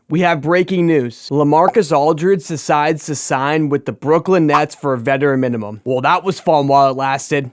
We have breaking news. LaMarcus Aldridge decides to sign with the Brooklyn Nets for a veteran minimum. Well, that was fun while it lasted.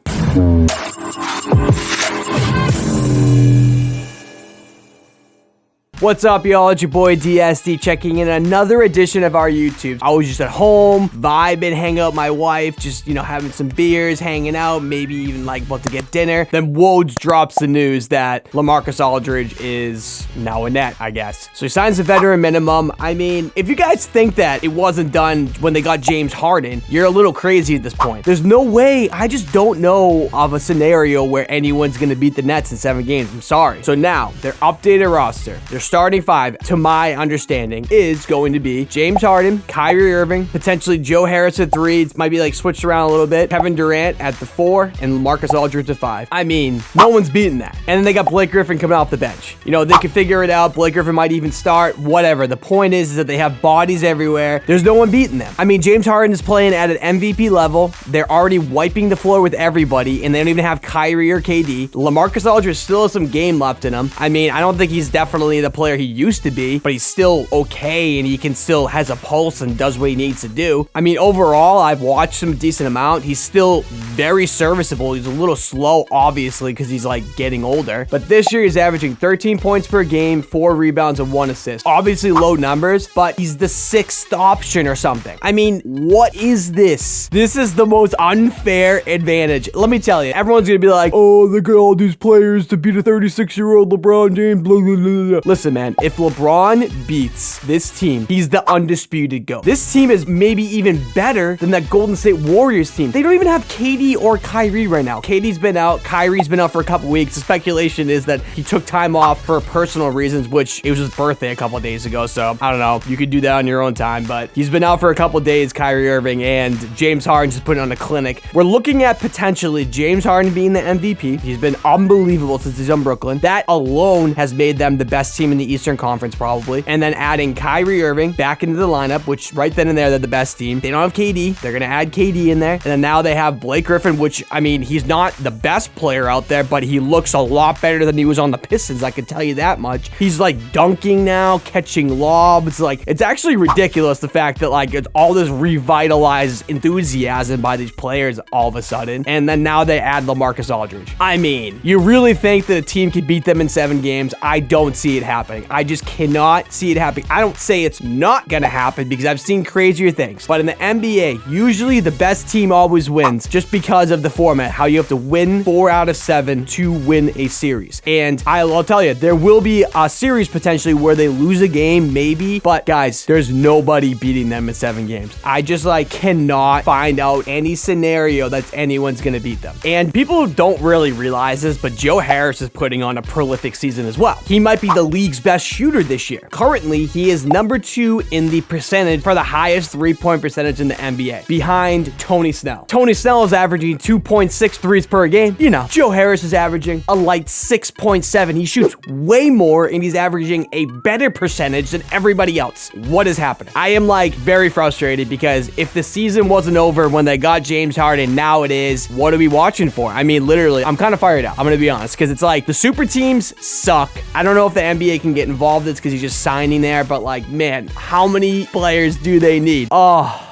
What's up, y'all? It's your boy DSD checking in another edition of our YouTube. I was just at home, vibing, hanging out with my wife, just, having some beers, hanging out, maybe even about to get dinner. Then Woj drops the news that LaMarcus Aldridge is now a Net, I guess. So he signs a veteran minimum. I mean, if you guys think that it wasn't done when they got James Harden, you're a little crazy at this point. There's no way, I just don't know of a scenario where anyone's going to beat the Nets in 7 games. I'm sorry. So now, their updated roster, their starting 5, to my understanding, is going to be James Harden, Kyrie Irving, potentially Joe Harris at 3. It might be switched around a little bit. Kevin Durant at the 4, and LaMarcus Aldridge at 5. I mean, no one's beating that. And then they got Blake Griffin coming off the bench. They can figure it out. Blake Griffin might even start. Whatever. The point is that they have bodies everywhere. There's no one beating them. I mean, James Harden is playing at an MVP level. They're already wiping the floor with everybody, and they don't even have Kyrie or KD. LaMarcus Aldridge still has some game left in him. I mean, I don't think he's definitely the player he used to be, but he's still okay, and he can still has a pulse and does what he needs to do. I mean, overall, I've watched him a decent amount. He's still very serviceable. He's a little slow, obviously, because he's getting older. But this year, he's averaging 13 points per game, 4 rebounds, and 1 assist. Obviously, low numbers, but he's the 6th option or something. I mean, what is this? This is the most unfair advantage. Let me tell you, everyone's gonna be like, oh, look at all these players to beat a 36-year-old LeBron James, blah, blah, blah, blah. Listen, man, if LeBron beats this team, he's the undisputed GOAT. This team is maybe even better than that Golden State Warriors team. They don't even have KD or Kyrie right now. KD's been out. Kyrie's been out for a couple weeks. The speculation is that he took time off for personal reasons, which it was his birthday a couple of days ago. So I don't know. You could do that on your own time, but he's been out for a couple of days, Kyrie Irving, and James Harden just putting on a clinic. We're looking at potentially James Harden being the MVP. He's been unbelievable since he's on Brooklyn. That alone has made them the best team in the Eastern Conference, probably. And then adding Kyrie Irving back into the lineup, which right then and there, they're the best team. They don't have KD. They're going to add KD in there. And then now they have Blake Griffin, which, I mean, he's not the best player out there, but he looks a lot better than he was on the Pistons. I can tell you that much. He's dunking now, catching lobs. It's actually ridiculous, the fact that it's all this revitalized enthusiasm by these players all of a sudden. And then now they add LaMarcus Aldridge. I mean, you really think that a team could beat them in 7 games? I don't see it happening. I just cannot see it happening. I don't say it's not gonna happen because I've seen crazier things, but in the NBA, usually the best team always wins just because of the format, how you have to win 4 out of 7 to win a series. And I'll tell you, there will be a series potentially where they lose a game, maybe, but guys, there's nobody beating them in 7 games. I just cannot find out any scenario that anyone's gonna beat them. And people don't really realize this, but Joe Harris is putting on a prolific season as well. He might be the league's best shooter this year. Currently, he is number 2 in the percentage for the highest 3-point percentage in the NBA, behind Tony Snell. Tony Snell is averaging 2.6 threes per game. Joe Harris is averaging a light 6.7. He shoots way more, and he's averaging a better percentage than everybody else. What is happening? I am very frustrated because if the season wasn't over when they got James Harden, now it is. What are we watching for? I mean, literally, I'm kind of fired up. I'm going to be honest, because it's the super teams suck. I don't know if the NBA can get involved. It's because he's just signing there, but man, how many players do they need? Oh,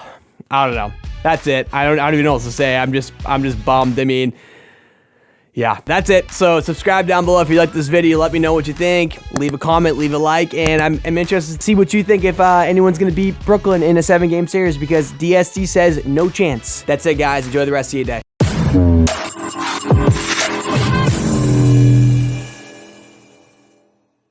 I don't know. That's it. I don't even know what to say. I'm just bummed. I mean, yeah, that's it. So subscribe down below if you like this video. Let me know what you think. Leave a comment, leave a like, and I'm interested to see what you think if anyone's going to beat Brooklyn in a 7-game series, because DSD says no chance. That's it, guys. Enjoy the rest of your day.